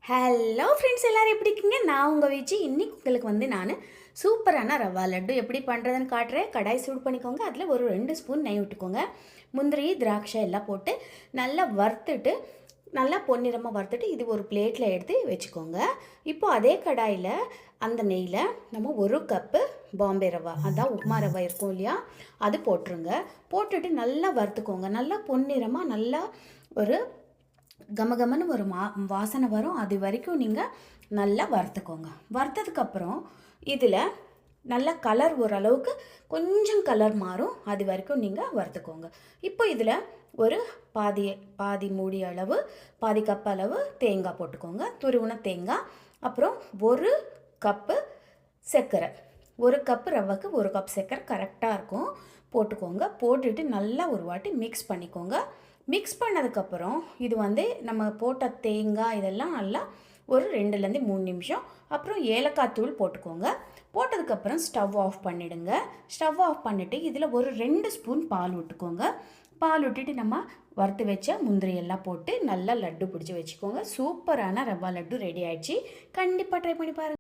Hello friends, எல்லோரும் எப்படி இருக்கீங்க? நான் உங்கள் வீச்சு. இன்றைக்கி உங்களுக்கு நான் சூப்பரான ரவா லட்டு எப்படி பண்ணுறதுன்னு காட்டுறேன். கடாய் சூடு பண்ணிக்கோங்க. அதில் ஒரு 2 ஸ்பூன் நெய் விட்டுக்கோங்க. முந்திரி, திராட்சை எல்லாம் போட்டு நல்லா வறுத்துட்டு, நல்லா பொன்னிறமாக வறுத்துட்டு இது ஒரு பிளேட்டில் எடுத்து வச்சுக்கோங்க. இப்போ அதே கடாயில் அந்த நெய்யில் நம்ம 1 கப்பு பாம்பே ரவா, அதான் உப்புமா ரவா இருக்கும் இல்லையா, அது போட்டுருங்க. போட்டுட்டு நல்லா வறுத்துக்கோங்க. நல்லா பொன்னிறமாக நல்லா ஒரு கமகமன்னு ஒரு வாசனை வரும். அது வரைக்கும் நீங்கள் நல்லா வறுத்துக்கோங்க. வறுத்ததுக்கப்புறம் இதில் நல்லா கலர் ஓரளவுக்கு கொஞ்சம் கலர் மாறும். அது வரைக்கும் நீங்கள் வறுத்துக்கோங்க. இப்போ இதில் ஒரு பாதி மூடி அளவு, பாதி கப் அளவு தேங்காய் போட்டுக்கோங்க. துருவின தேங்காய். அப்புறம் 1 கப்பு சர்க்கரை. 1 கப்பு ரவைக்கு 1 கப் சர்க்கரை கரெக்டாக இருக்கும். போட்டுக்கோங்க. போட்டுட்டு நல்லா ஒரு வாட்டி மிக்ஸ் பண்ணிக்கோங்க. மிக்ஸ் பண்ணதுக்கப்புறம் இது நம்ம போட்ட தேங்காய் இதெல்லாம் நல்லா ஒரு 2லேருந்து 3 நிமிஷம். அப்புறம் ஏலக்காய் தூள் போட்டுக்கோங்க. போட்டதுக்கப்புறம் ஸ்டவ் ஆஃப் பண்ணிவிடுங்க. ஸ்டவ் ஆஃப் பண்ணிவிட்டு இதில் ஒரு 2 ஸ்பூன் பால் விட்டுக்கோங்க. பால் விட்டுட்டு நம்ம வறுத்து வச்ச முந்திரியெல்லாம் போட்டு நல்லா லட்டு பிடிச்சி வச்சுக்கோங்க. சூப்பரான ரவா லட்டு ரெடி ஆகிடுச்சு. கண்டிப்பாக ட்ரை பண்ணி பாருங்கள்.